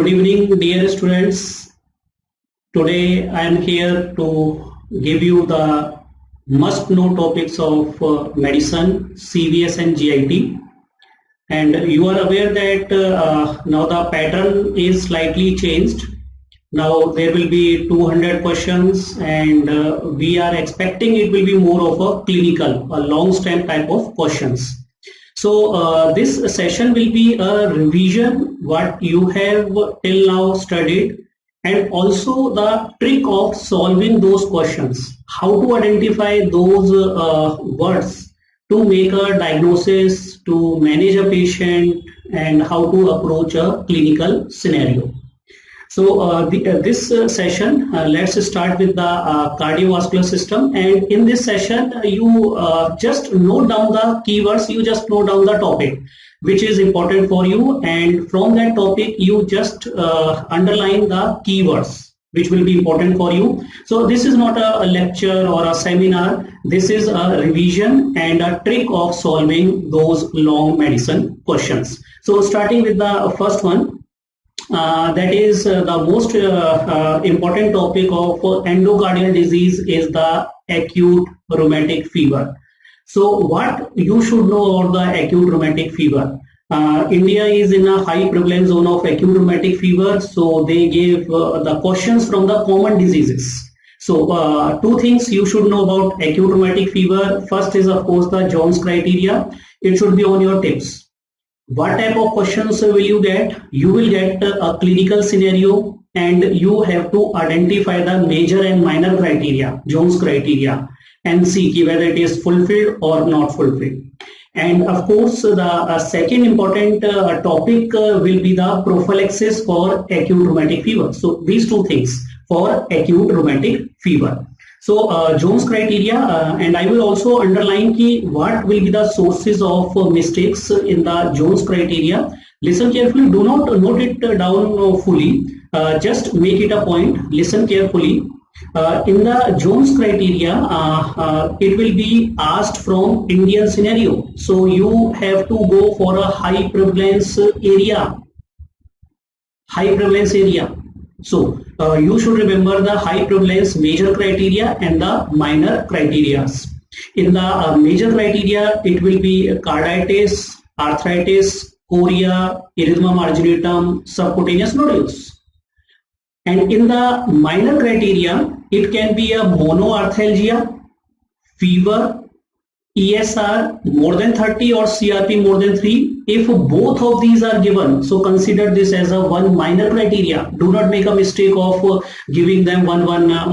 Good evening, dear students. Today I am here to give you the must-know topics of medicine, CVS and GIT. And you are aware that now the pattern is slightly changed. Now there will be 200 questions and we are expecting it will be more of a clinical, a long stem type of questions. So this session will be a revision what you have till now studied and also the trick of solving those questions. How to identify those words to make a diagnosis, to manage a patient and how to approach a clinical scenario. So this session, let's start with the cardiovascular system, and in this session you just note down the keywords, you just note down the topic which is important for you, and from that topic you just underline the keywords which will be important for you. So this is not a lecture or a seminar, this is a revision and a trick of solving those long medicine questions. So starting with the first one. That is the most important topic of endocardial disease is the acute rheumatic fever. So what you should know about the acute rheumatic fever? India is in a high prevalence zone of acute rheumatic fever, so they gave the questions from the common diseases. So two things you should know about acute rheumatic fever. First is of course the Jones criteria. It should be on your tips. What type of questions will you get? You will get a clinical scenario and you have to identify the major and minor criteria, Jones criteria, and see whether it is fulfilled or not fulfilled. And of course, the second important topic will be the prophylaxis for acute rheumatic fever. So these two things for acute rheumatic fever. So Jones criteria, and I will also underline what will be the sources of mistakes in the Jones criteria. Listen carefully, do not note it down fully, just make it a point, listen carefully. In the Jones criteria, it will be asked from Indian scenario. So you have to go for a high prevalence area. High prevalence area. So you should remember the high prevalence major criteria and the minor criteria. In the major criteria, it will be carditis, arthritis, chorea, erythema marginatum, subcutaneous nodules. And in the minor criteria, it can be a monoarthalgia, fever, ESR more than 30 or CRP more than 3. If both of these are given, so consider this as a one minor criteria. Do not make a mistake of giving them one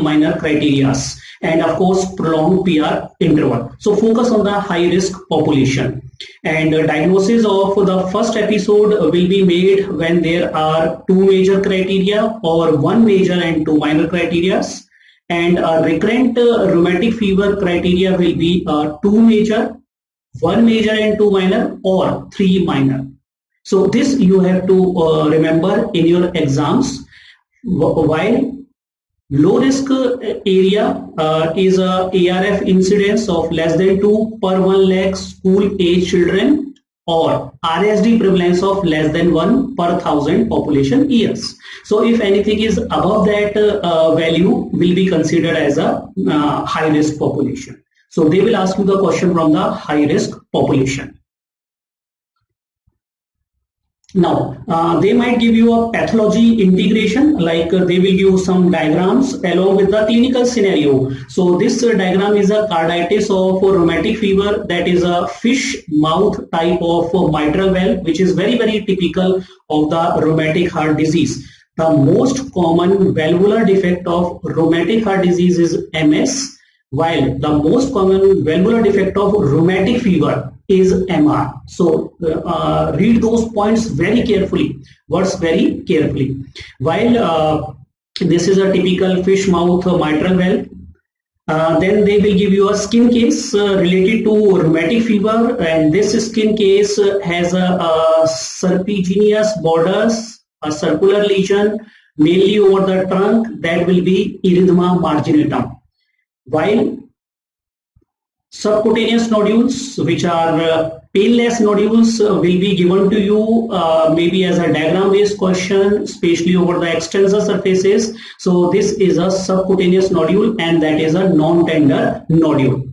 minor criteria. And of course, prolonged PR interval. So focus on the high risk population. And diagnosis of the first episode will be made when there are two major criteria or one major and two minor criteria. And recurrent rheumatic fever criteria will be two major, one major and two minor, or three minor. So this you have to remember in your exams. While low risk area is a ARF incidence of less than 2 per 1 lakh school age children, or RSD prevalence of less than 1 per 1000 population years. So if anything is above that value will be considered as a high risk population. So they will ask you the question from the high risk population. Now they might give you a pathology integration, like they will give some diagrams along with the clinical scenario. So this diagram is a carditis of rheumatic fever, that is a fish mouth type of mitral valve, which is very typical of the rheumatic heart disease. The most common valvular defect of rheumatic heart disease is MS, while the most common valvular defect of rheumatic fever is MR. So read those points very carefully, words very carefully. While this is a typical fish mouth mitral valve, then they will give you a skin case related to rheumatic fever, and this skin case has a serpiginous borders, a circular lesion mainly over the trunk, that will be erythema marginatum. While subcutaneous nodules, which are Painless nodules will be given to you maybe as a diagram based question, especially over the extensor surfaces. So this is a subcutaneous nodule and that is a non-tender nodule.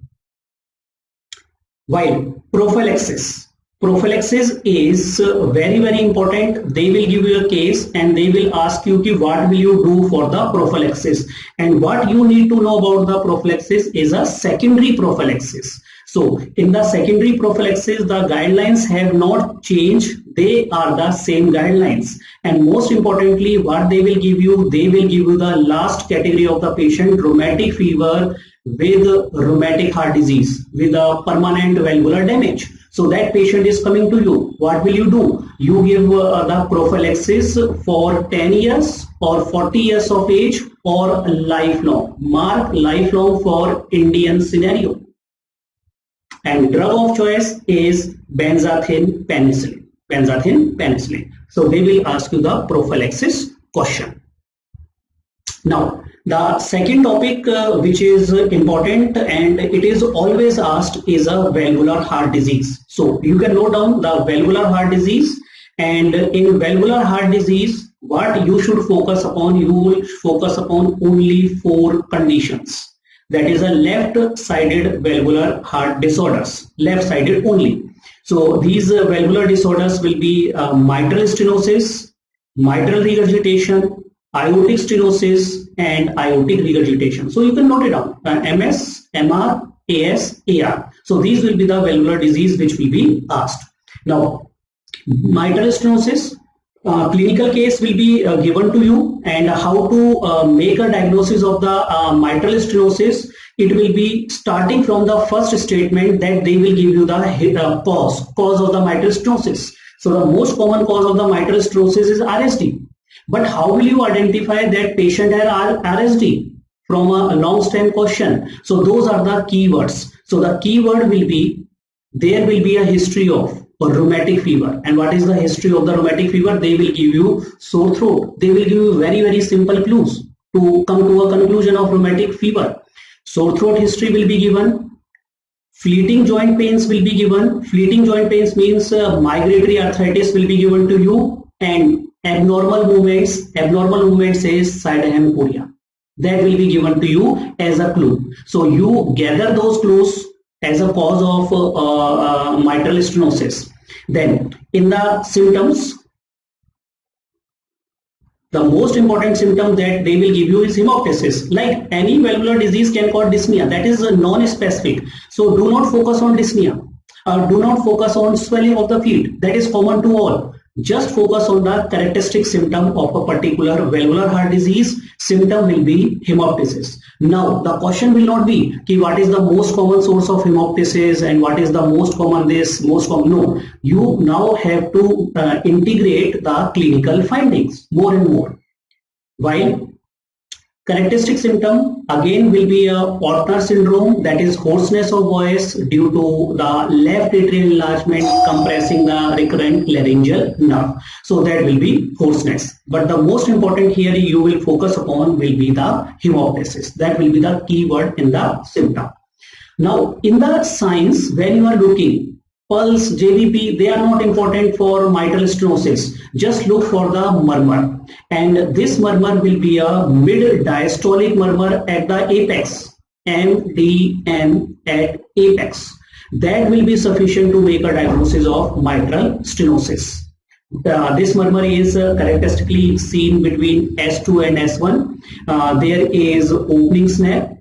While prophylaxis is very important. They will give you a case and they will ask you what will you do for the prophylaxis, and what you need to know about the prophylaxis is a secondary prophylaxis. So in the secondary prophylaxis, the guidelines have not changed. They are the same guidelines, and most importantly what they will give you the last category of the patient, rheumatic fever with rheumatic heart disease with a permanent valvular damage. So that patient is coming to you. What will you do? You give the prophylaxis for 10 years or 40 years of age or lifelong. Mark lifelong for Indian scenario. And drug of choice is benzathine penicillin. So they will ask you the prophylaxis question. Now, the second topic which is important and it is always asked is a valvular heart disease. So you can note down the valvular heart disease, and in valvular heart disease what you should focus upon, you will focus upon only 4 conditions. That is a left-sided valvular heart disorders, left-sided only. So these valvular disorders will be mitral stenosis, mitral regurgitation, aortic stenosis and aortic regurgitation. So you can note it down, MS, MR, AS, AR. So these will be the valvular disease which will be asked. Now, mitral stenosis, clinical case will be given to you, and how to make a diagnosis of the mitral stenosis. It will be starting from the first statement that they will give you the cause of the mitral stenosis. So the most common cause of the mitral stenosis is RSD. But how will you identify that patient has RSD from a long stand question? So those are the keywords. So the keyword will be, there will be a history of rheumatic fever. And what is the history of the rheumatic fever? They will give you sore throat. They will give you very simple clues to come to a conclusion of rheumatic fever. Sore throat history will be given. Fleeting joint pains will be given. Fleeting joint pains means migratory arthritis will be given to you, and abnormal movements is side hemicoria. That will be given to you as a clue. So you gather those clues as a cause of mitral stenosis. Then in the symptoms, the most important symptom that they will give you is hemoptysis. Like any valvular disease can cause dyspnea. That is non-specific. So do not focus on dyspnea. Do not focus on swelling of the feet. That is common to all. Just focus on the characteristic symptom of a particular valvular heart disease. Symptom will be hemoptysis. Now the question will not be what is the most common source of hemoptysis and what is the most common this, most common. No, you now have to integrate the clinical findings more and more. While characteristic symptom again will be a Ortner syndrome, that is hoarseness of voice due to the left atrial enlargement compressing the recurrent laryngeal nerve. So that will be hoarseness. But the most important here you will focus upon will be the hemoptysis. That will be the keyword in the symptom. Now in the signs, when you are looking, pulse, JVP, they are not important for mitral stenosis. Just look for the murmur, and this murmur will be a mid-diastolic murmur at the apex, MDM at apex. That will be sufficient to make a diagnosis of mitral stenosis. This murmur is characteristically seen between S2 and S1. There is opening snap,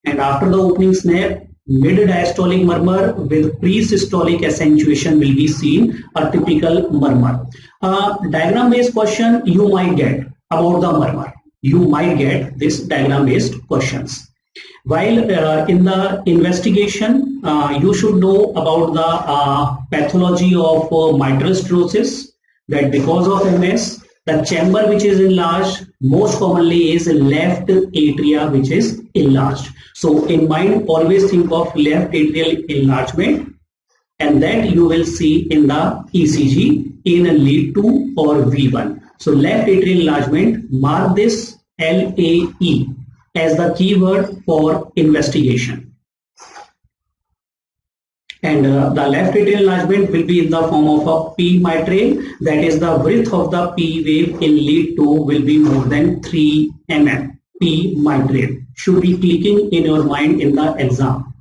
and after the opening snap, mid-diastolic murmur with pre-systolic accentuation will be seen, a typical murmur. Diagram based question you might get about the murmur. You might get this diagram based questions. While in the investigation, you should know about the pathology of mitral stenosis, that because of MS, the chamber which is enlarged most commonly is left atria which is enlarged. So in mind, always think of left atrial enlargement, and that you will see in the ECG in a lead 2 or V1. So left atrial enlargement, mark this LAE as the keyword for investigation. And the left atrial enlargement will be in the form of a P mitral, that is the width of the P wave in lead 2 will be more than 3 mm. P mitral should be clicking in your mind in the exam.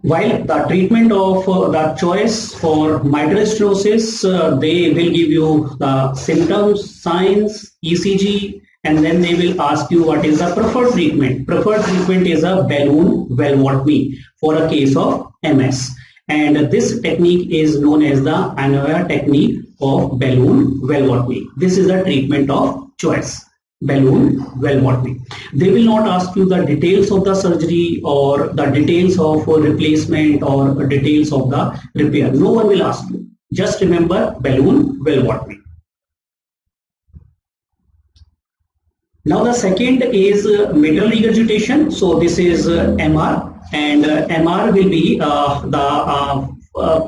While the treatment of the choice for mitral stenosis, they will give you the symptoms, signs, ECG, and then they will ask you what is the preferred treatment. Preferred treatment is a balloon valvotomy for a case of MS. And this technique is known as the Anoya technique of balloon valvotomy. This is the treatment of choice. Balloon valvotomy. They will not ask you the details of the surgery or the details of replacement or details of the repair. No one will ask you. Just remember balloon valvotomy. Now the second is mitral regurgitation. So this is MR, and MR will be the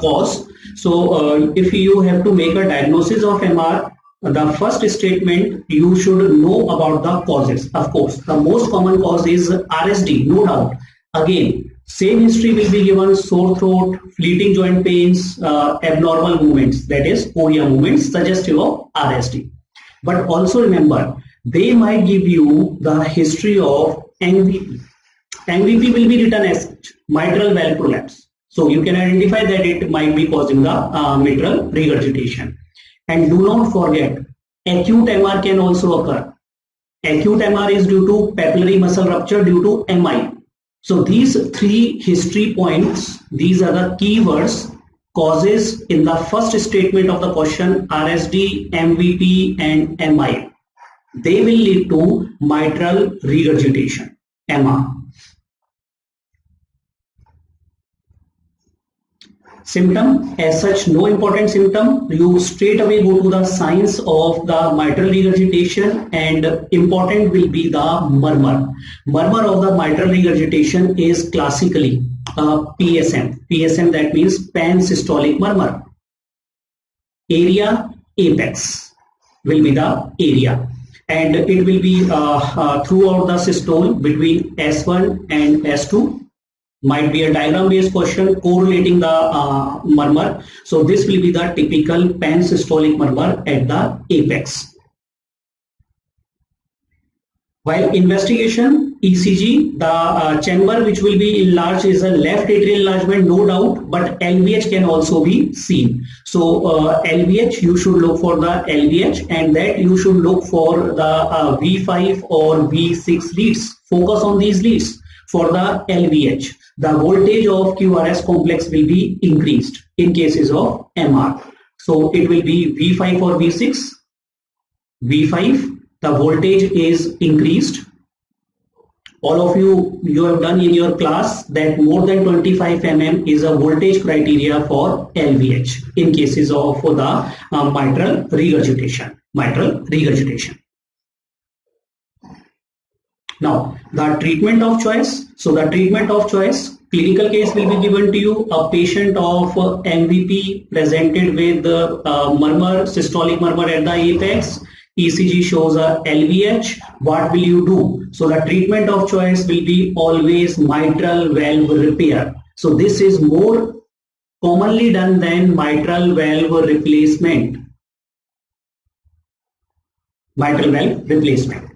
cause. So if you have to make a diagnosis of MR, the first statement you should know about the causes. Of course, the most common cause is RSD, no doubt. Again, same history will be given: sore throat, fleeting joint pains, abnormal movements, that is chorea movements suggestive of RSD. But also remember, they might give you the history of MVP. MVP will be written as mitral valve prolapse. So you can identify that it might be causing the mitral regurgitation. And do not forget, acute MR can also occur. Acute MR is due to papillary muscle rupture due to MI. So these three history points, these are the keywords, causes in the first statement of the question: RSD, MVP and MI. They will lead to mitral regurgitation, MR. Symptom, as such, no important symptom. You straight away go to the signs of the mitral regurgitation, and important will be the murmur. Murmur of the mitral regurgitation is classically PSM. PSM, that means pan-systolic murmur. Area, apex will be the area, and it will be throughout the systole between S1 and S2. Might be a diagram based question correlating the murmur. So this will be the typical pan-systolic murmur at the apex. While investigation, ECG, the chamber which will be enlarged is a left atrial enlargement, no doubt, but LVH can also be seen. So LVH, you should look for the LVH, and that you should look for the V5 or V6 leads. Focus on these leads. For the LVH, the voltage of QRS complex will be increased in cases of MR. So it will be V5 or V6. V5, the voltage is increased. All of you have done in your class that more than 25 mm is a voltage criteria for LVH in cases of the mitral regurgitation. Now, the treatment of choice. So the treatment of choice, clinical case will be given to you. A patient of MVP presented with murmur, systolic murmur at the apex. ECG shows a LVH. What will you do? So the treatment of choice will be always mitral valve repair. So this is more commonly done than mitral valve replacement. Mitral valve replacement.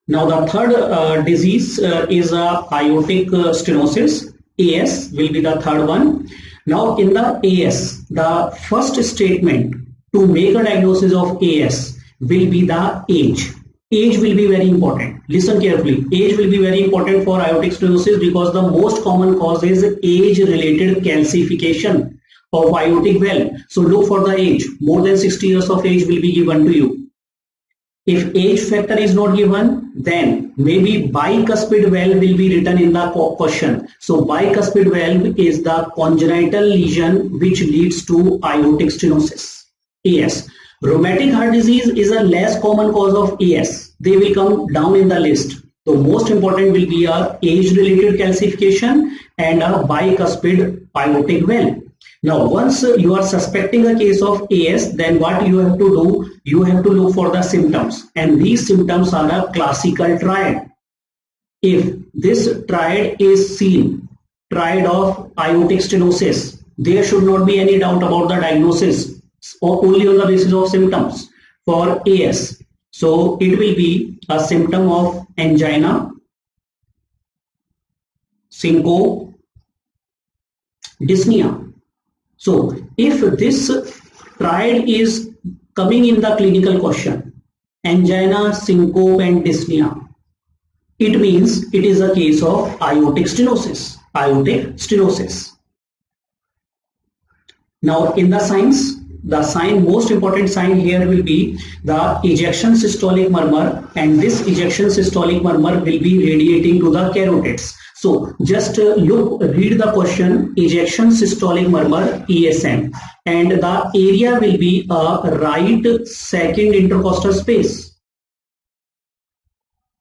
Now the third disease is aortic stenosis. AS will be the third one. Now in the AS, the first statement to make a diagnosis of AS will be the age. Age will be very important. Listen carefully. Age will be very important for aortic stenosis because the most common cause is age-related calcification of aortic valve. So look for the age. More than 60 years of age will be given to you. If age factor is not given, then maybe bicuspid valve will be written in the question. So bicuspid valve is the congenital lesion which leads to aortic stenosis. AS. Rheumatic heart disease is a less common cause of AS. They will come down in the list. The most important will be a age-related calcification and a bicuspid aortic valve. Now, once you are suspecting a case of AS, then what you have to do? You have to look for the symptoms, and these symptoms are a classical triad. if this triad is seen, triad of aortic stenosis, there should not be any doubt about the diagnosis, or only on the basis of symptoms for AS. So it will be a symptom of angina, syncope, dyspnea. So if this triad is coming in the clinical question, angina, syncope and dyspnea, it means it is a case of aortic stenosis. Aortic stenosis. Now in the signs, the most important sign here will be the ejection systolic murmur, and this ejection systolic murmur will be radiating to the carotids. So just read the question, ejection systolic murmur ESM, and the area will be a right second intercostal space.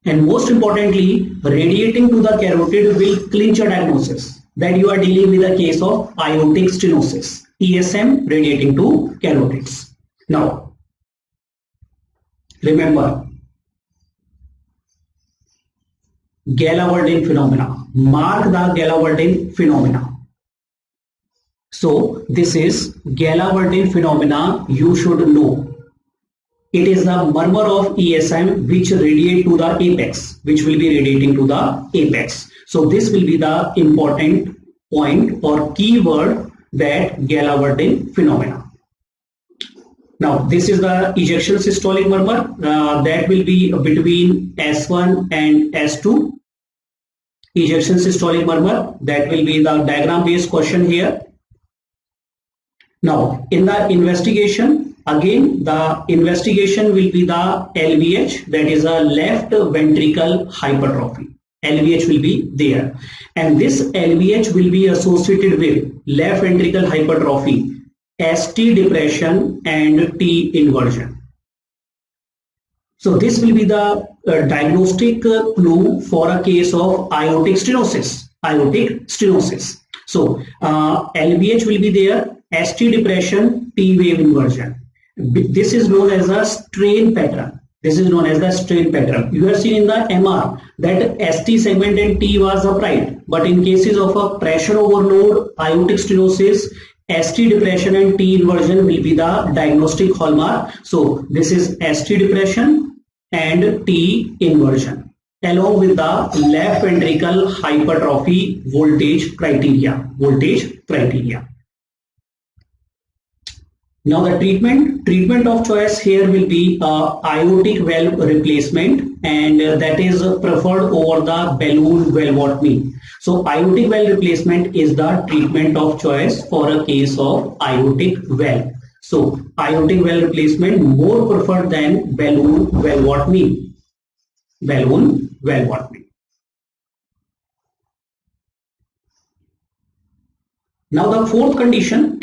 And most importantly, radiating to the carotid will clinch a diagnosis that you are dealing with a case of aortic stenosis. ESM radiating to carotids. Now, remember, Gala-Weldon phenomena. Mark the Gala-Weldon phenomena. So, this is Gala-Weldon phenomena you should know. It is the murmur of ESM which radiate to the apex, which will be radiating to the apex. So, this will be the important point or keyword, that Gala-Weldon phenomena. Now this is the ejection systolic murmur that will be between S1 and S2. Ejection systolic murmur, that will be the diagram based question here. Now in the investigation, again the investigation will be the LVH, that is a left ventricle hypertrophy. LVH will be there, and this LVH will be associated with left ventricle hypertrophy, ST depression and T inversion. So this will be the diagnostic clue for a case of aortic stenosis. Aortic stenosis. So LVH will be there, ST depression, T wave inversion. This is known as a strain pattern. This is known as the strain pattern. You have seen in the MR that ST segment and T was upright, but in cases of a pressure overload, aortic stenosis, ST depression and T inversion will be the diagnostic hallmark. So this is ST depression and T inversion, along with the left ventricle hypertrophy voltage criteria. Now the treatment of choice here will be aortic valve replacement, and that is preferred over the balloon valvotomy. So aortic valve replacement is the treatment of choice for a case of aortic valve. So aortic valve replacement more preferred than balloon valvotomy. Now the fourth condition,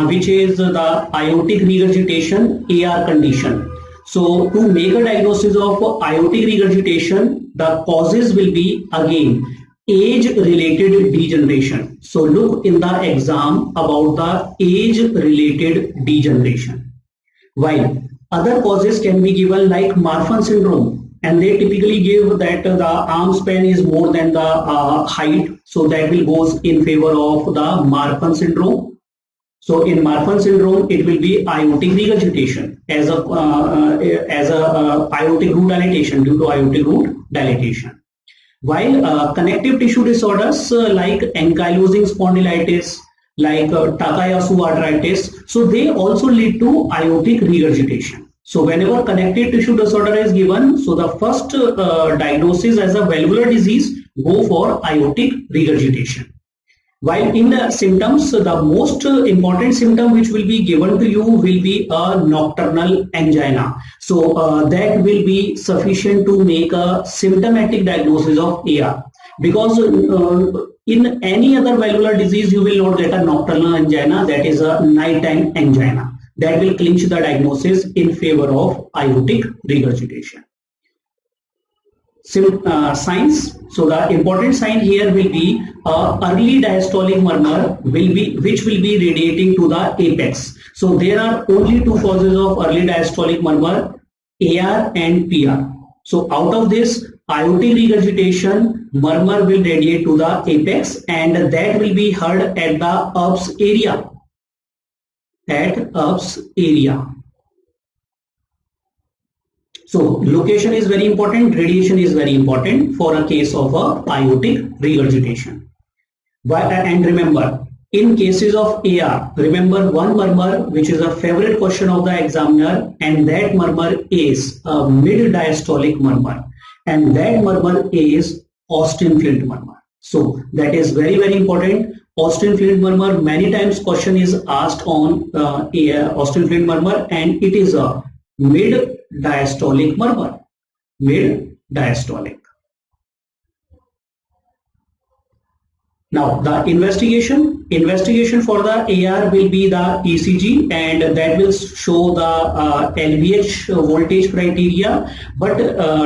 which is the aortic regurgitation, AR condition. So to make a diagnosis of aortic regurgitation, the causes will be again age-related degeneration. So look in the exam about the age-related degeneration. While other causes can be given like Marfan syndrome, and they typically give that the arm span is more than the height, so that will goes in favor of the Marfan syndrome. So in Marfan syndrome, it will be aortic regurgitation as a aortic root dilatation, due to aortic root dilatation. While connective tissue disorders like ankylosing spondylitis, like Takayasu arthritis, so they also lead to aortic regurgitation. So whenever connective tissue disorder is given, so the first diagnosis as a valvular disease, go for aortic regurgitation. While in the symptoms, the most important symptom which will be given to you will be a nocturnal angina. So that will be sufficient to make a symptomatic diagnosis of AR. Because in any other valvular disease, you will not get a nocturnal angina, that is a nighttime angina. That will clinch the diagnosis in favor of aortic regurgitation. Signs. So the important sign here will be early diastolic murmur which will be radiating to the apex. So there are only two causes of early diastolic murmur, AR and PR. So out of this aortic regurgitation, murmur will radiate to the apex and that will be heard at the ups area. At ups area. So location is very important, radiation is very important for a case of a aortic regurgitation. And remember, in cases of AR, remember one murmur which is a favorite question of the examiner, and that murmur is a mid-diastolic murmur, and that murmur is Austin-Flint murmur. So that is very, very important. Austin-Flint murmur, many times question is asked on Austin-Flint murmur, and it is a mid-diastolic murmur. Mid-diastolic. Now the investigation for the AR will be the ECG, and that will show the LVH voltage criteria, but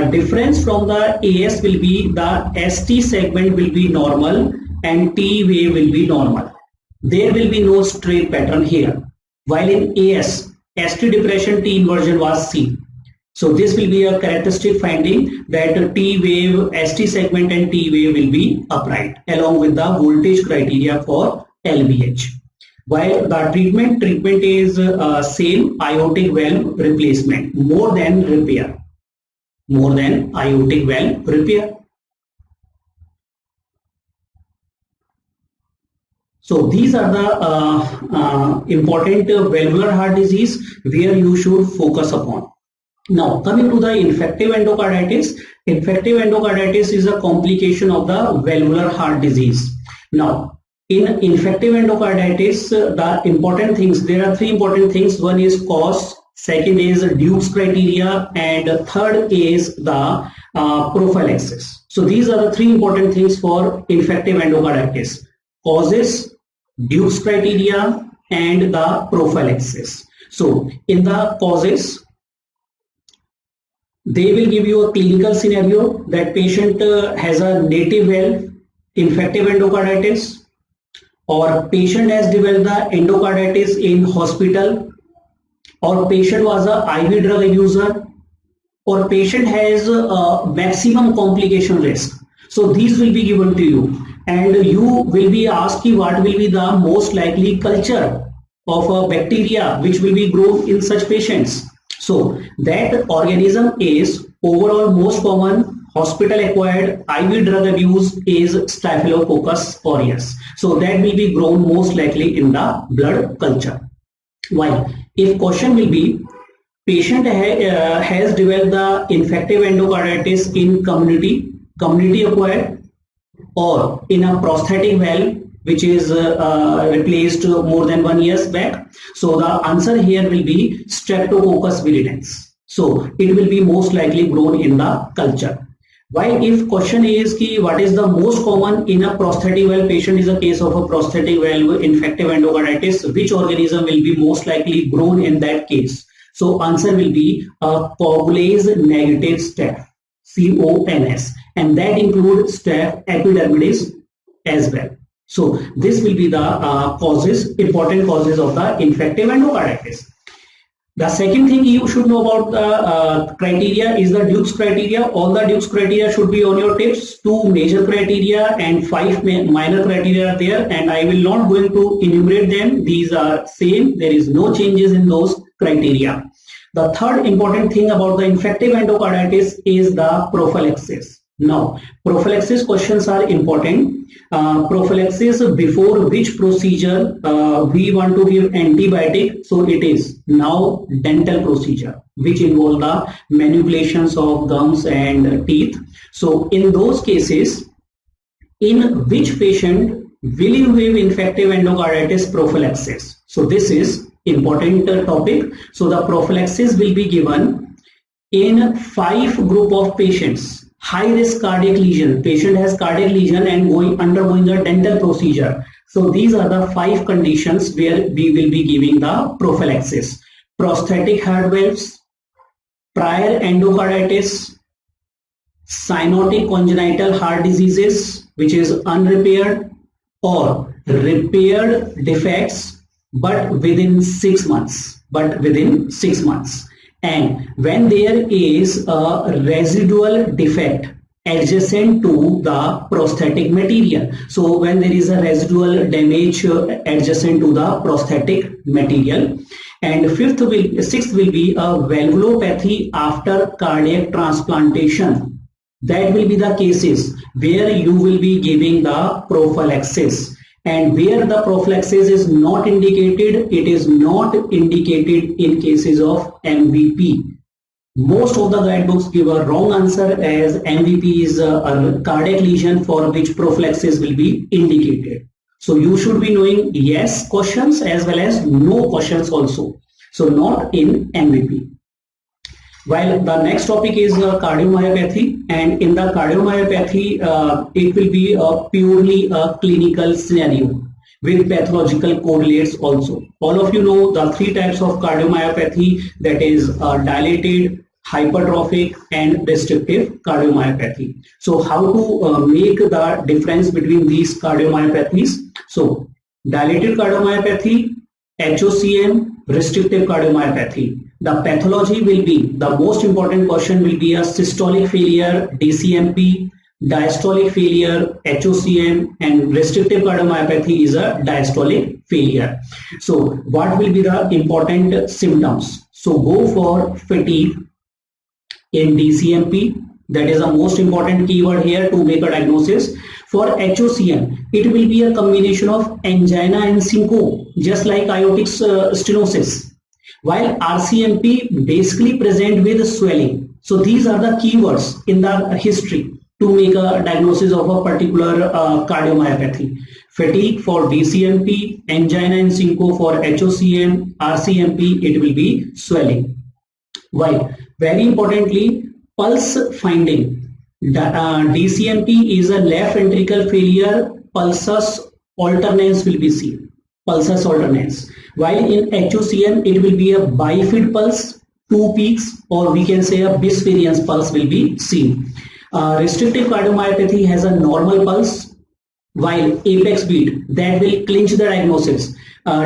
difference from the AS will be the ST segment will be normal and T wave will be normal. There will be no straight pattern here, while in AS, ST depression, T inversion was C. So this will be a characteristic finding that T wave, ST segment and T wave will be upright along with the voltage criteria for LVH. While the treatment is same, aortic valve replacement more than repair. More than aortic valve repair. So these are the important valvular heart disease where you should focus upon. Now coming to the infective endocarditis. Infective endocarditis is a complication of the valvular heart disease. Now in infective endocarditis, the important things, there are three important things. One is cause, second is Duke's criteria, and third is the prophylaxis. So these are the three important things for infective endocarditis: causes, Duke's criteria, and the prophylaxis. So in the causes, they will give you a clinical scenario that patient has a native valve infective endocarditis, or patient has developed the endocarditis in hospital, or patient was a IV drug abuser, or patient has a maximum complication risk. So these will be given to you, and you will be asked what will be the most likely culture of a bacteria which will be grown in such patients. So that organism is overall most common hospital acquired IV drug abuse is Staphylococcus aureus. So that will be grown most likely in the blood culture. While if question will be patient has developed the infective endocarditis in community acquired, or in a prosthetic valve which is replaced more than 1 year back. So the answer here will be Streptococcus viridans. So it will be most likely grown in the culture. Why, if question is what is the most common in a prosthetic valve patient is a case of a prosthetic valve infective endocarditis, which organism will be most likely grown in that case? So answer will be a coagulase negative staph, CONS, and that includes staph epidermidis as well. So this will be the important causes of the infective endocarditis. The second thing you should know about the criteria is the Duke's criteria. All the Duke's criteria should be on your tips. 2 major criteria and 5 minor criteria are there, and I will not going to enumerate them. These are same. There is no changes in those criteria. The third important thing about the infective endocarditis is the prophylaxis. Now, prophylaxis questions are important. Prophylaxis, before which procedure we want to give antibiotic, so it is now dental procedure which involve the manipulations of gums and teeth. So in those cases, in which patient will you give infective endocarditis prophylaxis? So this is important topic. So the prophylaxis will be given in 5 group of patients. High risk cardiac lesion, patient has cardiac lesion and undergoing a dental procedure. So these are the 5 conditions where we will be giving the prophylaxis: prosthetic heart valves, prior endocarditis, cyanotic congenital heart diseases which is unrepaired, or repaired defects but within 6 months. And when there is a residual defect adjacent to the prosthetic material, so when there is a residual damage adjacent to the prosthetic material. And sixth will be a valvulopathy after cardiac transplantation. That will be the cases where you will be giving the prophylaxis, and where the prophylaxis is not indicated, it is not indicated in cases of MVP. Most of the guidebooks give a wrong answer, as MVP is a cardiac lesion for which prophylaxis will be indicated. So you should be knowing yes questions as well as no questions also. So not in MVP. While the next topic is cardiomyopathy, and in the cardiomyopathy, it will be purely a clinical scenario with pathological correlates also. All of you know the three types of cardiomyopathy, that is dilated, hypertrophic and restrictive cardiomyopathy. So how to make the difference between these cardiomyopathies? So dilated cardiomyopathy, HOCM, restrictive cardiomyopathy. The pathology will be, the most important question will be a systolic failure, DCMP, diastolic failure, HOCM, and restrictive cardiomyopathy is a diastolic failure. So what will be the important symptoms? So go for fatigue in DCMP, that is the most important keyword here to make a diagnosis. For HOCM, it will be a combination of angina and syncope, just like aortic stenosis. While RCMP basically present with swelling. So these are the keywords in the history to make a diagnosis of a particular cardiomyopathy. Fatigue for DCMP, angina and syncope for HOCM, RCMP, it will be swelling. While very importantly, pulse finding. DCMP is a left ventricle failure, pulsus alternans will be seen. Pulsus alternans. While in HOCM, it will be a bifid pulse, two peaks, or we can say a bisvariance pulse will be seen. Restrictive cardiomyopathy has a normal pulse, while apex beat, that will clinch the diagnosis.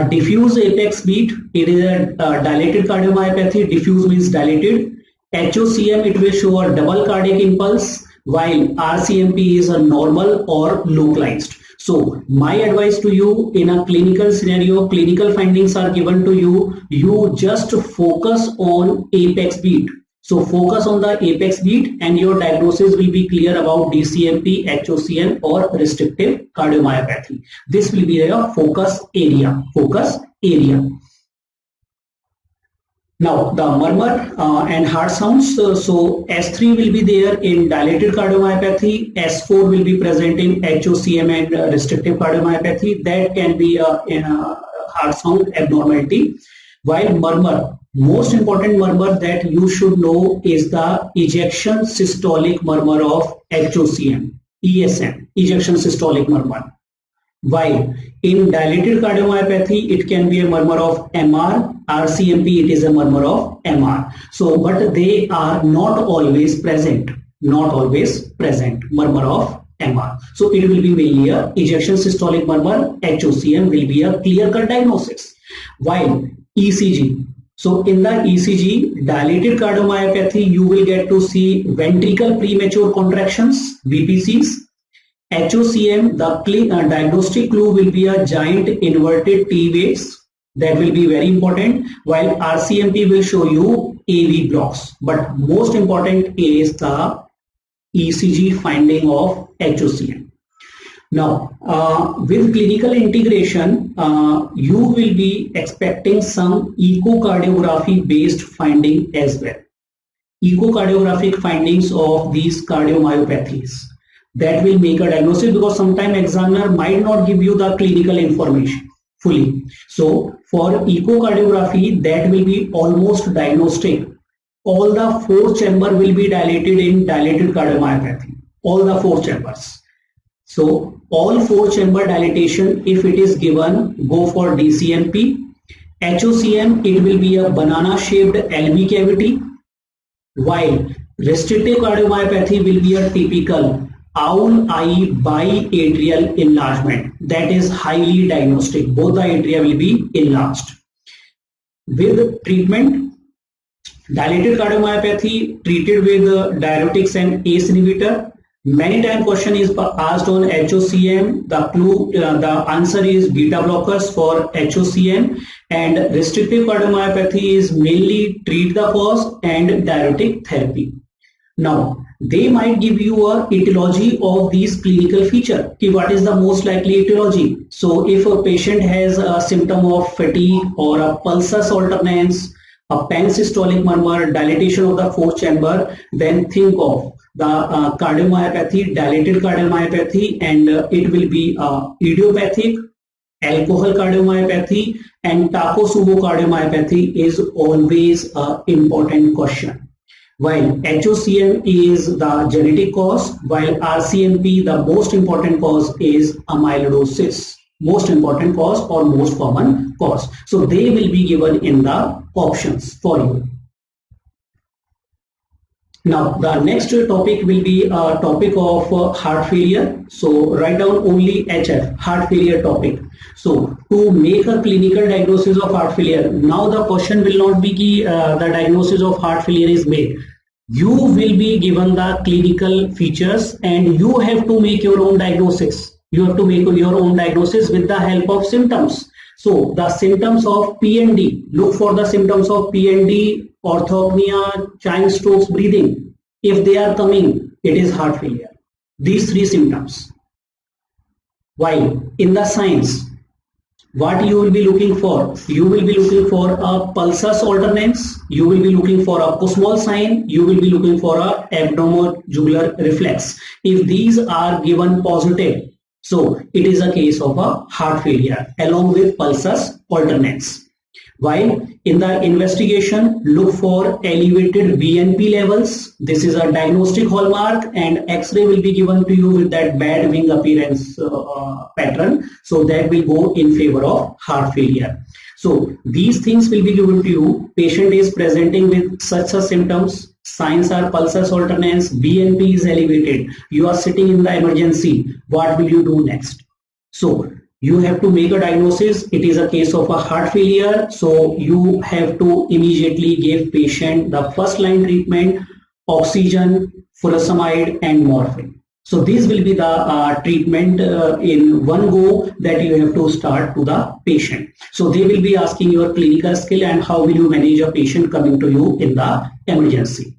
Diffuse apex beat, it is a dilated cardiomyopathy. Diffuse means dilated. HOCM, it will show a double cardiac impulse, while RCMP is a normal or localized. So my advice to you, in a clinical scenario, clinical findings are given to you, you just focus on apex beat. So focus on the apex beat and your diagnosis will be clear about DCMP, HOCM or restrictive cardiomyopathy. This will be a focus area. Now the murmur and heart sounds. So S3 will be there in dilated cardiomyopathy, S4 will be present in HOCM and restrictive cardiomyopathy. That can be in a heart sound abnormality. While murmur, most important murmur that you should know is the ejection systolic murmur of HOCM, ESM, ejection systolic murmur. While in dilated cardiomyopathy, it can be a murmur of MR, RCMP, it is a murmur of MR. So, but they are not always present, murmur of MR. So, it will be mainly a ejection systolic murmur, HOCM will be a clear-cut diagnosis. While ECG, so in the ECG, dilated cardiomyopathy, you will get to see ventricle premature contractions, VPCs. HOCM, the diagnostic clue will be a giant inverted T waves. That will be very important. While RCMP will show you AV blocks. But most important is the ECG finding of HOCM. Now, with clinical integration, you will be expecting some echocardiography based finding as well. Echocardiographic findings of these cardiomyopathies. That will make a diagnosis, because sometimes examiner might not give you the clinical information fully. So for echocardiography, that will be almost diagnostic. All the four chambers will be dilated in dilated cardiomyopathy. All the four chambers. So all four chamber dilatation, if it is given, go for DCMP. HOCM, it will be a banana shaped LV cavity. While restrictive cardiomyopathy will be a typical owl eye biatrial enlargement. That is highly diagnostic. Both the atria will be enlarged. With treatment, Dilated cardiomyopathy treated with diuretics and ACE inhibitor. Many time question is asked on HOCM. The clue, the answer is beta blockers for HOCM, and restrictive cardiomyopathy is mainly treat the cause and diuretic therapy. Now, they might give you a etiology of these clinical feature. What is the most likely etiology? So, if a patient has a symptom of fatigue or a pulsus alternans, a pansystolic murmur, dilatation of the fourth chamber, then think of the cardiomyopathy, dilated cardiomyopathy, and it will be idiopathic, alcohol cardiomyopathy, and Takotsubo cardiomyopathy is always an important question. While HOCM is the genetic cause, while RCMP, the most important cause is amyloidosis. Most important cause or most common cause. So they will be given in the options for you. Now the next topic will be a topic of heart failure. So write down only HF, heart failure topic. So to make a clinical diagnosis of heart failure, now the question will not be the diagnosis of heart failure is made. You will be given the clinical features and you have to make your own diagnosis. You have to make your own diagnosis with the help of symptoms. So the symptoms of PND, look for the symptoms of PND, orthopnea, giant strokes, breathing. If they are coming, it is heart failure. These three symptoms. While in the signs, what you will be looking for? You will be looking for a pulsus alternans, you will be looking for a Kussmaul sign, you will be looking for a abdomojugular reflex. If these are given positive, so it is a case of a heart failure along with pulsus alternans. While in the investigation, look for elevated BNP levels. This is a diagnostic hallmark, and X-ray will be given to you with that bad wing appearance pattern. So that will go in favor of heart failure. So these things will be given to you. Patient is presenting with such symptoms. Signs are pulsus alternans, BNP is elevated. You are sitting in the emergency. What will you do next? So you have to make a diagnosis. It is a case of a heart failure. So you have to immediately give patient the first line treatment, oxygen, furosemide and morphine. So this will be the treatment in one go that you have to start to the patient. So they will be asking your clinical skill and how will you manage a patient coming to you in the emergency.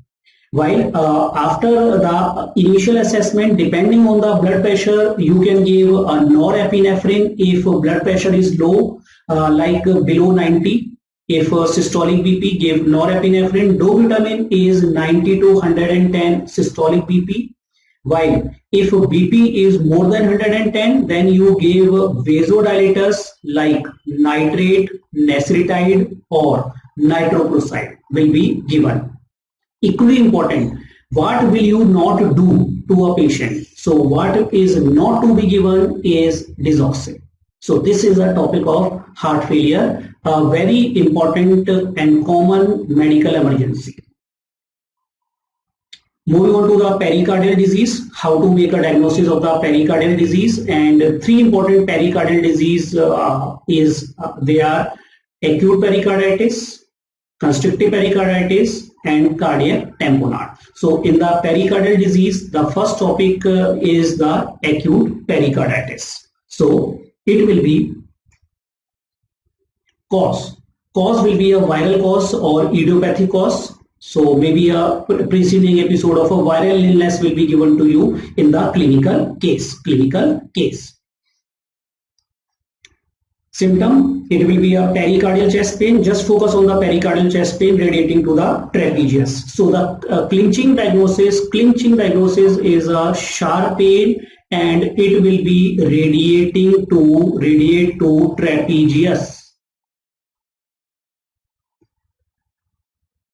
While after the initial assessment, depending on the blood pressure, you can give a norepinephrine if blood pressure is low, like below 90. If systolic BP, give norepinephrine. Dovitamin is 90 to 110 systolic BP. While if BP is more than 110, then you give vasodilators like nitrate, nesritide or nitroprusside will be given. Equally important, what will you not do to a patient? So what is not to be given is digoxin. So this is a topic of heart failure, a very important and common medical emergency. Moving on to the pericardial disease, how to make a diagnosis of the pericardial disease, and three important pericardial disease they are acute pericarditis, constrictive pericarditis and cardiac tamponade. So in the pericardial disease, the first topic is the acute pericarditis. So it will be cause. Cause will be a viral cause or idiopathic cause. So maybe a preceding episode of a viral illness will be given to you in the clinical case. Symptom, it will be a pericardial chest pain. Just focus on the pericardial chest pain radiating to the trapezius. So the clinching diagnosis is a sharp pain and it will be radiate to trapezius.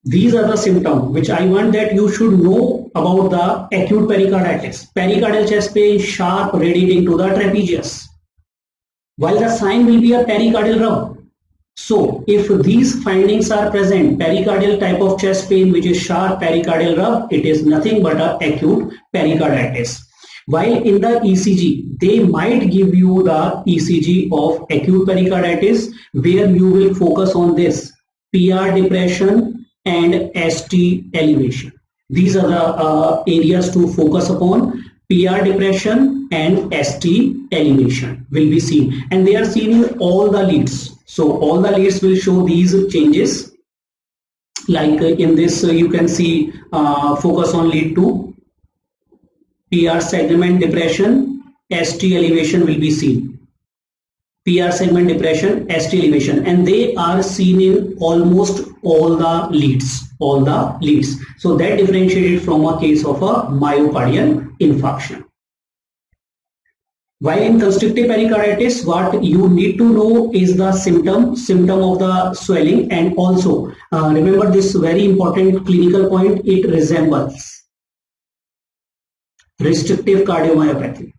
These are the symptoms which I want that you should know about the acute pericarditis. Pericardial chest pain, sharp, radiating to the trapezius. While the sign will be a pericardial rub. So if these findings are present, pericardial type of chest pain which is sharp pericardial rub, it is nothing but a acute pericarditis. While in the ECG, they might give you the ECG of acute pericarditis where you will focus on this PR depression, and ST elevation. These are the areas to focus upon. PR depression and ST elevation will be seen, and they are seen in all the leads. So all the leads will show these changes. Like in this, you can see focus on lead 2, PR segment depression, ST elevation will be seen. PR segment depression, ST elevation, and they are seen in almost all the leads. So that differentiated from a case of a myocardial infarction. While in constrictive pericarditis, what you need to know is the symptom of the swelling, and also remember this very important clinical point, it resembles restrictive cardiomyopathy.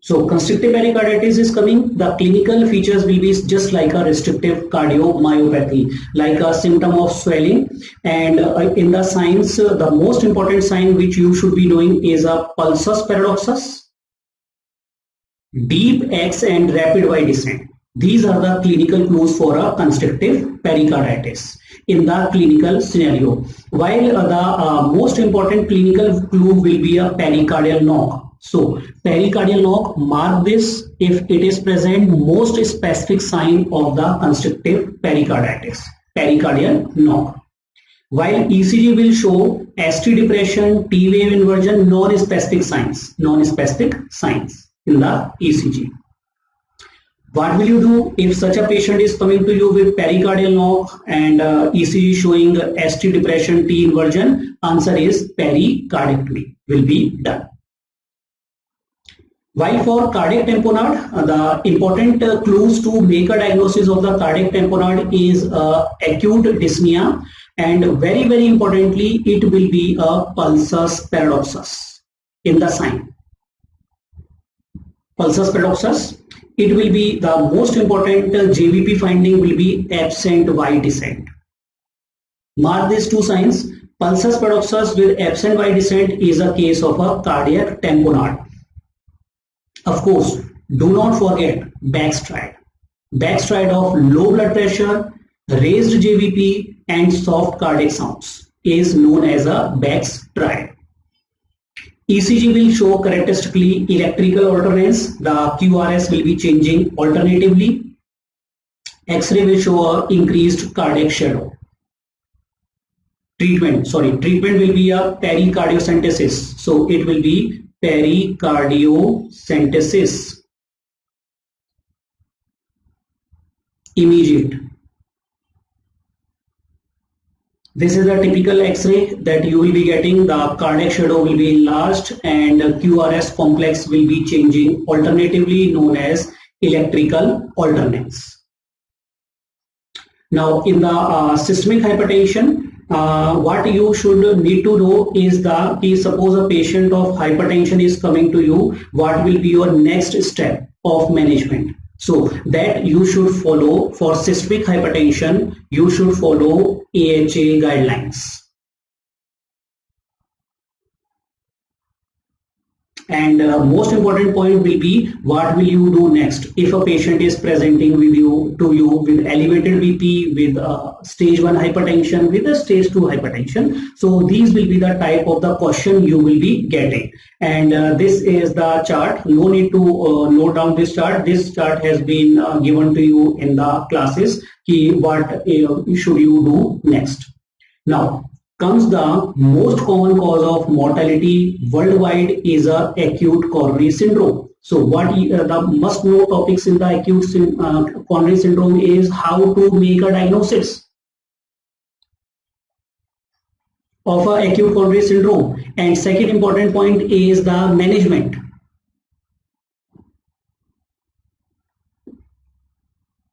So constrictive pericarditis is coming, the clinical features will be just like a restrictive cardiomyopathy, like a symptom of swelling, and in the signs, the most important sign which you should be knowing is a pulsus paradoxus, deep X and rapid Y descent. These are the clinical clues for a constrictive pericarditis in the clinical scenario. While the most important clinical clue will be a pericardial knock. So pericardial knock, mark this, if it is present, most specific sign of the constrictive pericarditis, pericardial knock. While ECG will show ST depression, T wave inversion, non-specific signs in the ECG. What will you do if such a patient is coming to you with pericardial knock and ECG showing ST depression, T inversion? Answer is pericardectomy will be done. While for cardiac tamponade, the important clues to make a diagnosis of the cardiac tamponade is acute dyspnea, and very importantly, it will be a pulsus paradoxus in the sign. Pulsus paradoxus, it will be the most important JVP finding will be absent Y descent. Mark these two signs. Pulsus paradoxus with absent Y descent is a case of a cardiac tamponade. Of course, do not forget backstride. Backstride of low blood pressure, raised JVP and soft cardiac sounds is known as a backstride. ECG will show characteristically electrical alternance. The QRS will be changing alternatively. X-ray will show a increased cardiac shadow. Treatment will be a pericardiocentesis. So it will be pericardiocentesis. Immediate. This is a typical X-ray that you will be getting. The cardiac shadow will be enlarged and QRS complex will be changing alternatively, known as electrical alternance. Now in the systemic hypertension, what you should need to know is suppose a patient of hypertension is coming to you, what will be your next step of management? So that you should follow for systemic hypertension, you should follow AHA guidelines. And most important point will be what will you do next if a patient is presenting to you with elevated BP, with stage 1 hypertension, with a stage 2 hypertension. So these will be the type of the question you will be getting. And this is the chart. No need to note down this chart. This chart has been given to you in the classes. What should you do next? Now comes the most common cause of mortality worldwide is a acute coronary syndrome. So what the must know topics in the acute coronary syndrome is how to make a diagnosis of a acute coronary syndrome, and second important point is the management.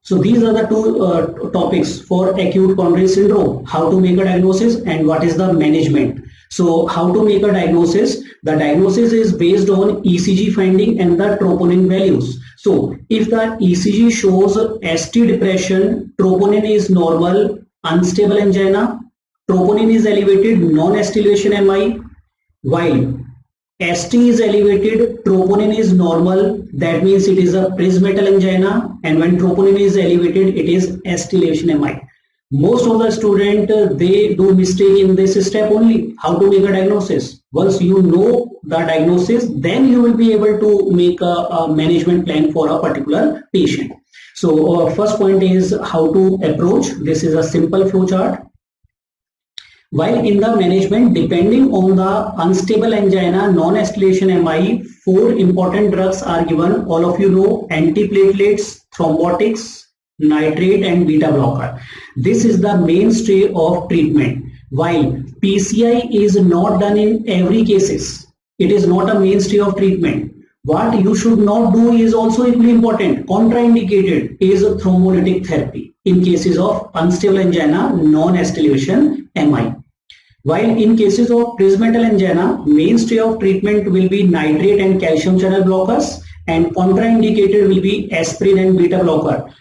So these are the two topics for acute coronary syndrome: how to make a diagnosis and what is the management. So how to make a diagnosis? The diagnosis is based on ECG finding and the troponin values. So if the ECG shows ST depression, troponin is normal, unstable angina, troponin is elevated, non-ST elevation MI, while ST is elevated, troponin is normal, that means it is a prismatal angina, and when troponin is elevated, it is ST elevation MI. Most of the student they do mistake in this step only, how to make a diagnosis. Once you know the diagnosis, then you will be able to make a management plan for a particular patient. So first point is how to approach. This is a simple flow chart. While in the management, depending on the unstable angina, non-escalation MI, 4 important drugs are given. All of you know: antiplatelets, thrombotics, nitrate and beta blocker. This is the mainstay of treatment. While PCI is not done in every cases, it is not a mainstay of treatment. What you should not do is also equally important. Contraindicated is thrombolytic therapy in cases of unstable angina, non-escalation MI. While in cases of prismatal angina, mainstay of treatment will be nitrate and calcium channel blockers, and contraindicated will be aspirin and beta blocker.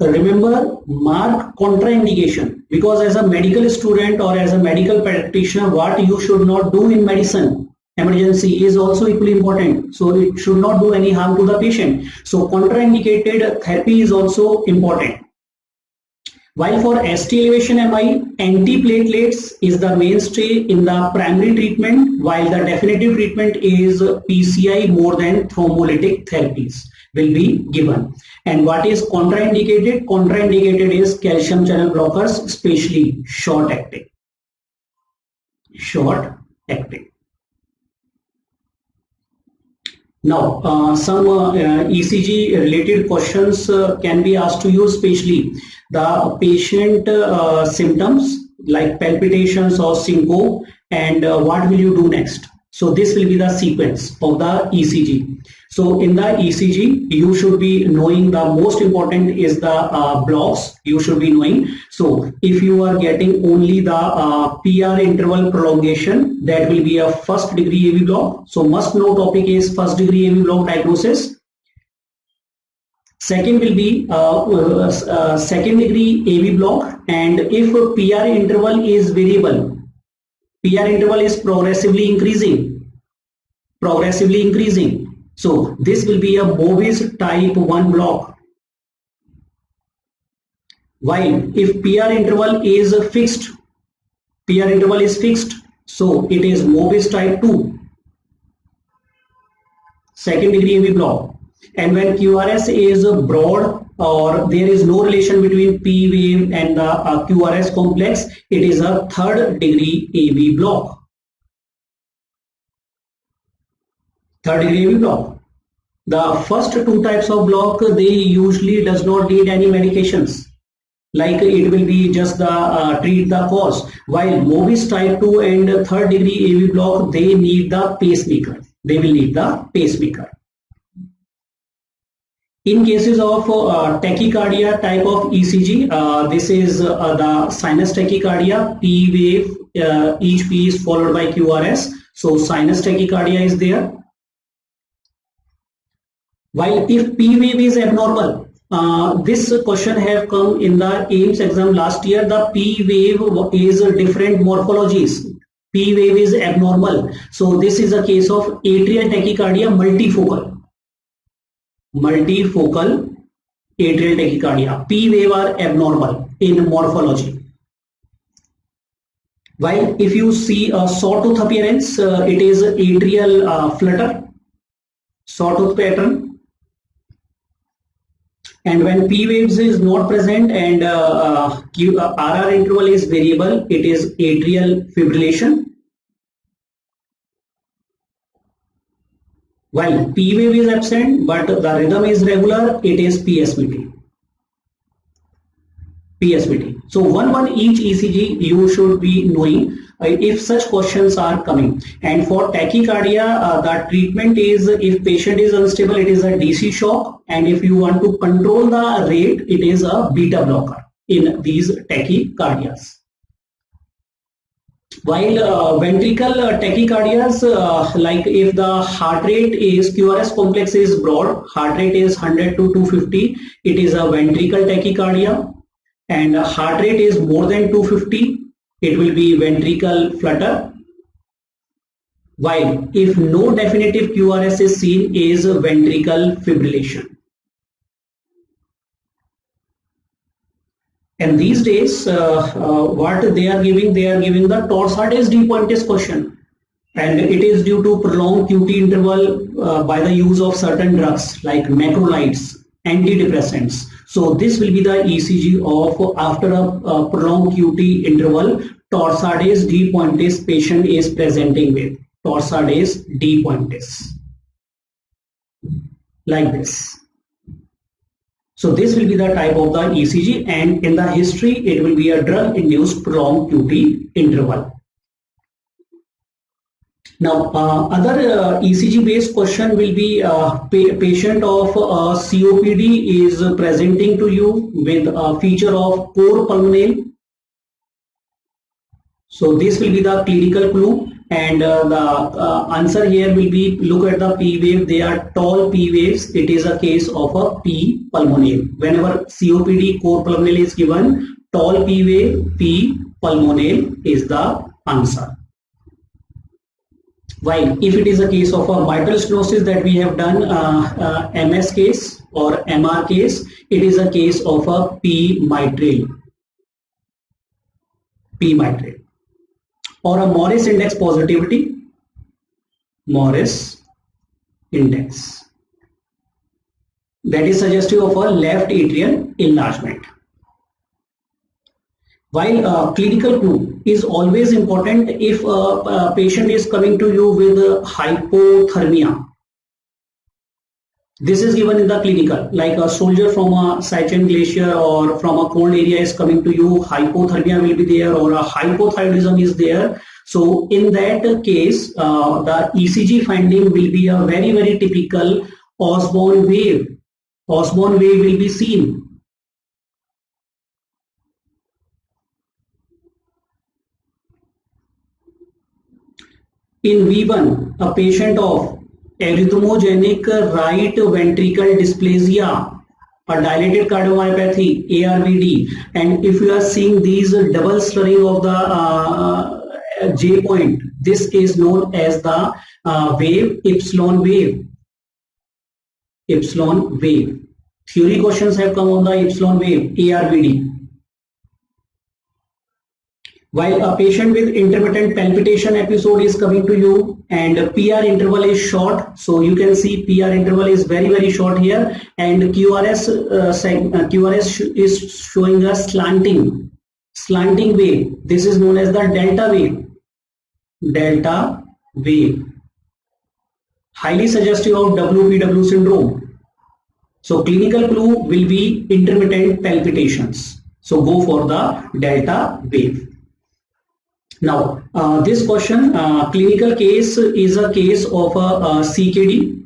Remember, mark contraindication, because as a medical student or as a medical practitioner, what you should not do in medicine emergency is also equally important. So it should not do any harm to the patient. So contraindicated therapy is also important. While for ST elevation MI, antiplatelets is the mainstay in the primary treatment, while the definitive treatment is PCI more than thrombolytic therapies will be given. And what is contraindicated? Contraindicated is calcium channel blockers, especially short acting. Short acting. Now, some ECG related questions can be asked to you, especially the patient symptoms like palpitations or syncope, and what will you do next. So this will be the sequence of the ECG. So in the ECG, you should be knowing the most important is the blocks you should be knowing. So if you are getting only the PR interval prolongation, that will be a first degree AV block. So must know topic is first degree AV block diagnosis. Second will be second degree AV block, and if PR interval is variable, PR interval is progressively increasing. So this will be a Mobis type 1 block. While if PR interval is fixed, so it is Mobis type 2, second degree AV block. And when QRS is broad or there is no relation between P wave and the QRS complex, it is a third degree AV block. Third degree AV block. The first two types of block, they usually does not need any medications. Like it will be just the treat the cause. While Mobis type 2 and third degree AV block, they need the pacemaker. They will need the pacemaker. In cases of tachycardia type of ECG, this is the sinus tachycardia, P wave, each P is followed by QRS. So sinus tachycardia is there. While if P wave is abnormal, this question have come in the AIMS exam last year. The P wave is different morphologies. P wave is abnormal. So this is a case of atrial tachycardia multifocal. Multifocal atrial tachycardia. P wave are abnormal in morphology. While if you see a sawtooth appearance, it is atrial flutter, sawtooth pattern. And when P waves is not present and RR interval is variable, it is atrial fibrillation. While P wave is absent but the rhythm is regular, it is PSVT. So one each ECG you should be knowing if such questions are coming. And for tachycardia, the treatment is, if patient is unstable, it is a DC shock, and if you want to control the rate, it is a beta blocker in these tachycardias. While ventricle tachycardias, like if the heart rate is QRS complex is broad, heart rate is 100 to 250, it is a ventricle tachycardia, and heart rate is more than 250, it will be ventricle flutter. While if no definitive QRS is seen, is ventricle fibrillation. And these days, what they are giving the torsades de pointes question, and it is due to prolonged QT interval by the use of certain drugs like macrolides, antidepressants. So this will be the ECG of after a prolonged QT interval, torsades de pointes patient is presenting with torsades de pointes, like this. So this will be the type of the ECG, and in the history it will be a drug induced prolonged QT interval. Now other ECG based question will be patient of COPD is presenting to you with a feature of core pulmonale. So this will be the clinical clue, and the answer here will be, look at the P wave, they are tall P waves, it is a case of a P pulmonale. Whenever COPD core pulmonale is given, tall P wave, P pulmonale is the answer. While if it is a case of a mitral stenosis that we have done MS case or MR case, it is a case of a P mitral. P mitral. Or a Morris index positivity, Morris index, that is suggestive of a left atrial enlargement. While clinical clue is always important if a patient is coming to you with hypothermia. This is given in the clinical, like a soldier from a Sichuan glacier or from a cold area is coming to you, hypothermia will be there or a hypothyroidism is there. So in that case, the ECG finding will be a very, very typical Osborne wave. Osborne wave will be seen. In V1, a patient of arrhythmogenic right ventricle dysplasia, a dilated cardiomyopathy, ARVD, and if you are seeing these double stirring of the J point, this is known as the wave, epsilon wave. Epsilon wave. Theory questions have come on the epsilon wave, ARVD. While a patient with intermittent palpitation episode is coming to you and PR interval is short, so you can see PR interval is very, very short here, and QRS is showing a slanting wave. This is known as the delta wave. Delta wave. Highly suggestive of WPW syndrome. So clinical clue will be intermittent palpitations. So go for the delta wave. Now, this question, clinical case is a case of a CKD.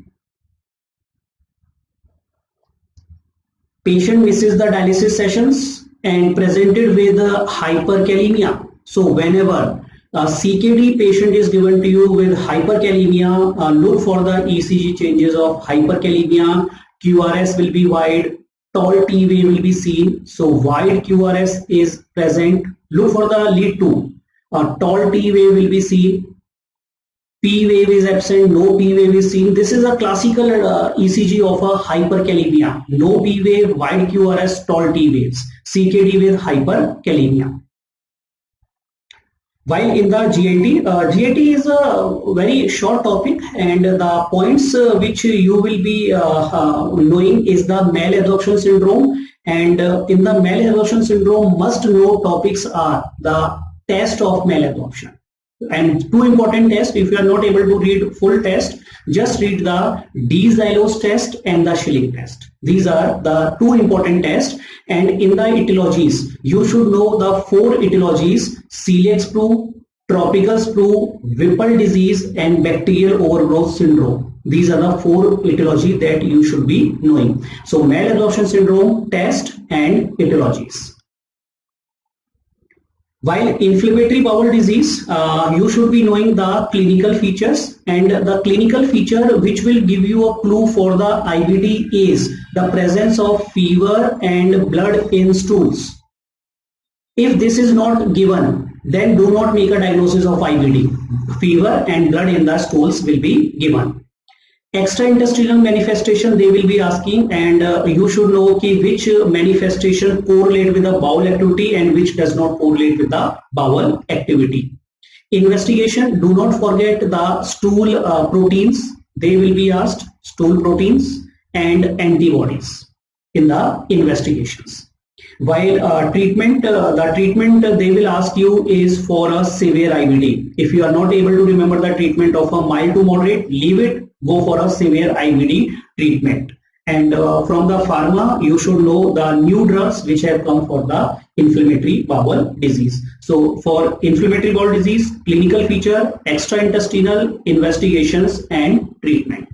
Patient misses the dialysis sessions and presented with hyperkalemia. So whenever a CKD patient is given to you with hyperkalemia, look for the ECG changes of hyperkalemia. QRS will be wide, tall T wave will be seen. So wide QRS is present. Look for the lead 2. A tall T wave will be seen, P wave is absent, no P wave is seen. This is a classical ECG of a hyperkalemia. No P wave, wide QRS, tall T waves, CKD with hyperkalemia. While in the GIT, GIT is a very short topic, and the points which you will be knowing is the malabsorption syndrome, and in the malabsorption syndrome must know topics are the test of malabsorption, and two important tests. If you are not able to read full test, just read the D-xylose test and the Schilling test. These are the two important tests, and in the etiologies you should know the 4 etiologies: celiac sprue, tropical sprue, Whipple disease, and bacterial overgrowth syndrome. These are the 4 etiologies that you should be knowing. So malabsorption syndrome, test and etiologies. While inflammatory bowel disease, you should be knowing the clinical features, and the clinical feature which will give you a clue for the IBD is the presence of fever and blood in stools. If this is not given, then do not make a diagnosis of IBD. Fever and blood in the stools will be given. Extraintestinal manifestation they will be asking, and you should know which manifestation correlate with the bowel activity and which does not correlate with the bowel activity. Investigation, do not forget the stool proteins. They will be asked stool proteins and antibodies in the investigations. While treatment, the treatment they will ask you is for a severe IBD. If you are not able to remember the treatment of a mild to moderate, leave it, go for a severe IBD treatment. And from the pharma, you should know the new drugs which have come for the inflammatory bowel disease. So for inflammatory bowel disease, clinical feature, extraintestinal investigations and treatment.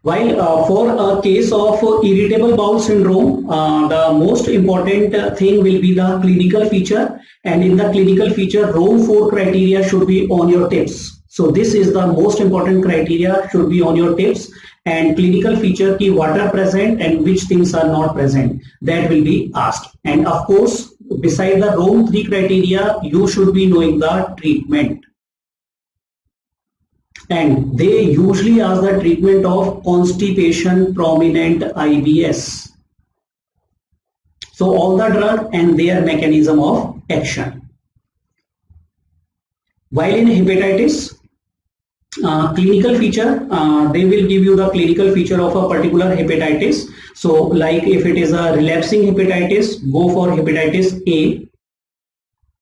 While for a case of irritable bowel syndrome, the most important thing will be the clinical feature, and in the clinical feature, row 4 criteria should be on your tips. So this is the most important criteria, should be on your tips, and clinical feature ki what are present and which things are not present, that will be asked. And of course, beside the row 3 criteria, you should be knowing the treatment. And they usually ask the treatment of constipation prominent IBS. So all the drug and their mechanism of action. While in hepatitis, clinical feature, they will give you the clinical feature of a particular hepatitis. So like if it is a relapsing hepatitis, go for hepatitis A.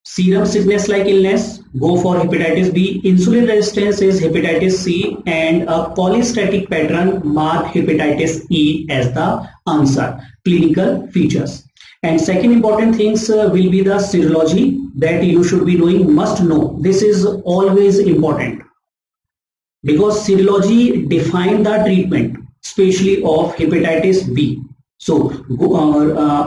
Serum sickness like illness, go for hepatitis B. Insulin resistance is hepatitis C, and a cholestatic pattern, mark hepatitis E as the answer. Clinical features. And second important things will be the serology that you should be knowing, must know. This is always important because serology define the treatment, especially of hepatitis B. So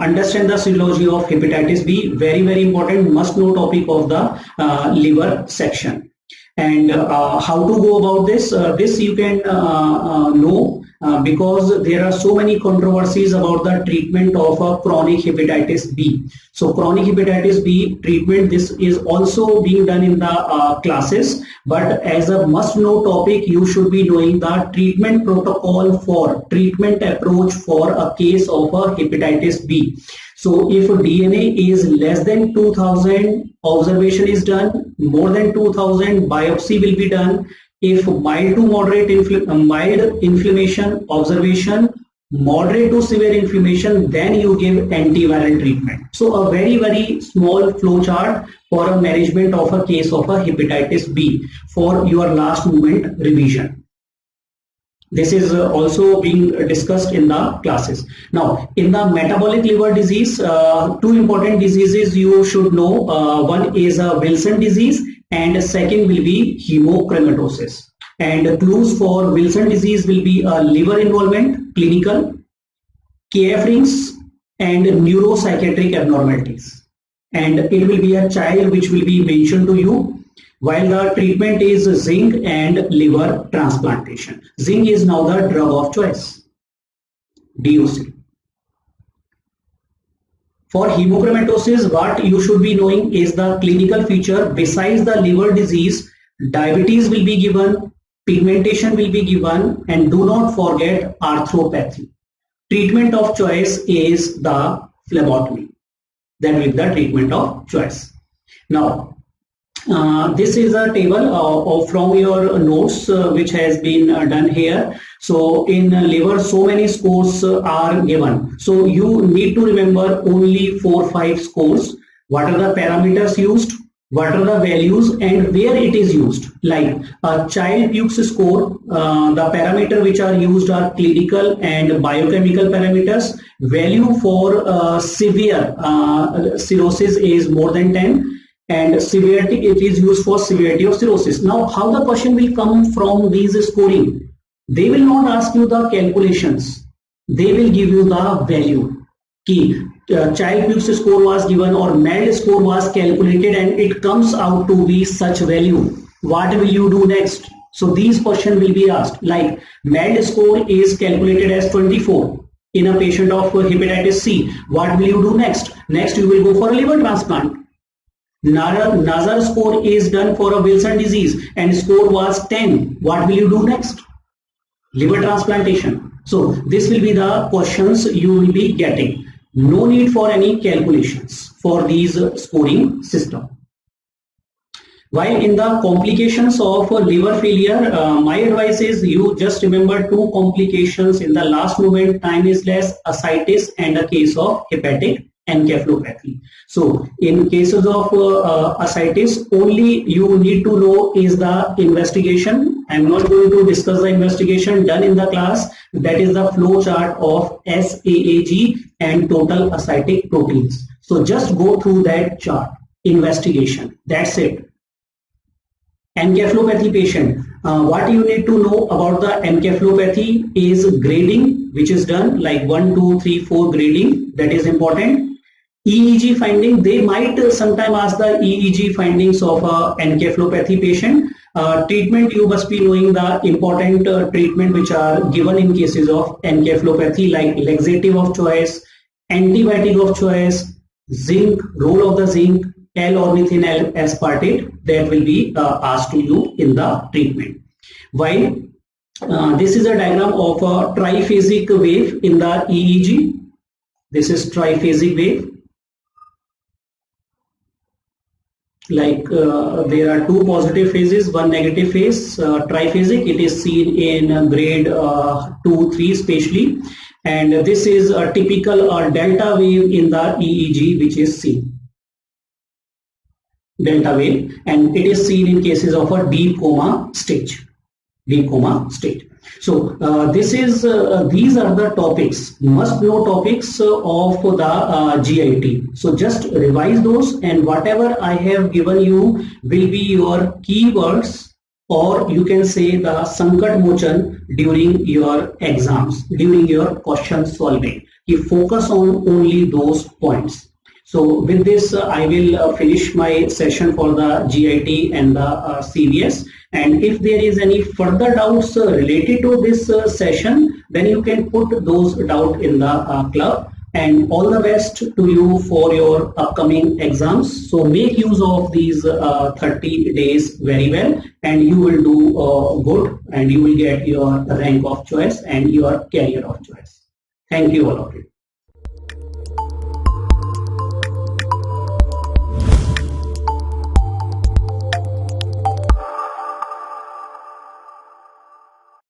understand the serology of hepatitis B, very, very important, must know topic of the liver section. And how to go about this? This you can know because there are so many controversies about the treatment of chronic hepatitis B. So chronic hepatitis B treatment, this is also being done in the classes, but as a must know topic, you should be knowing the treatment protocol for treatment approach for a case of a hepatitis B. So if DNA is less than 2000, observation is done, more than 2000, biopsy will be done. If mild to moderate mild inflammation, observation, moderate to severe inflammation, then you give antiviral treatment. So a very, very small flow chart for a management of a case of a hepatitis B for your last moment revision. This is also being discussed in the classes. Now, in the metabolic liver disease, two important diseases you should know. One is a Wilson disease, and second will be hemochromatosis. And clues for Wilson disease will be liver involvement, clinical, KF rings, and neuropsychiatric abnormalities. And it will be a child which will be mentioned to you. While the treatment is zinc and liver transplantation. Zinc is now the drug of choice, DOC. For hemochromatosis, what you should be knowing is the clinical feature. Besides the liver disease, diabetes will be given, pigmentation will be given, and do not forget arthropathy. Treatment of choice is the phlebotomy. That will be the treatment of choice. Now, this is a table from your notes which has been done here. So in liver, so many scores are given. So you need to remember only 4-5 scores. What are the parameters used? What are the values and where it is used? Like a child pukes score, the parameter which are used are clinical and biochemical parameters. Value for severe cirrhosis is more than 10. And severity, it is used for severity of cirrhosis. Now, how the question will come from these scoring? They will not ask you the calculations. They will give you the value. Key child pukes score was given or MELD score was calculated and it comes out to be such value. What will you do next? So these questions will be asked. Like MELD score is calculated as 24 in a patient of hepatitis C. What will you do next? Next, you will go for a liver transplant. Nazar score is done for a Wilson disease and score was 10. What will you do next? liver transplantation. So this will be the questions you will be getting. No need for any calculations for these scoring system. While in the complications of liver failure, my advice is you just remember two complications in the last moment, time is less, ascites and a case of hepatic encephalopathy. So in cases of ascites, only you need to know is the investigation. I am not going to discuss the investigation done in the class. That is the flow chart of SAAG and total ascitic proteins. So just go through that chart, investigation, that's it. Encephalopathy patient, what you need to know about the encephalopathy is grading, which is done like 1, 2, 3, 4 grading, that is important. EEG finding, they might sometime ask the EEG findings of encephalopathy patient. Treatment, you must be knowing the important treatment which are given in cases of encephalopathy, like laxative of choice, antibiotic of choice, zinc, role of the zinc, L-ornithiol aspartate, that will be asked to you in the treatment. While this is a diagram of a triphasic wave in the EEG. This is triphasic wave. Like there are two positive phases, one negative phase. Triphasic, it is seen in grade 2, 3 especially. And this is a typical delta wave in the EEG which is seen. Delta wave, and it is seen in cases of a deep coma stage. Deep coma state. So this is these are the topics, must know topics of the GIT. So just revise those, and whatever I have given you will be your keywords, or you can say the Sankat Mochan during your exams, during your question solving. You focus on only those points. So with this, I will finish my session for the GIT and the CVS. And if there is any further doubts related to this session, then you can put those doubts in the club. And all the best to you for your upcoming exams. So make use of these 30 days very well, and you will do good, and you will get your rank of choice and your career of choice. Thank you all of you.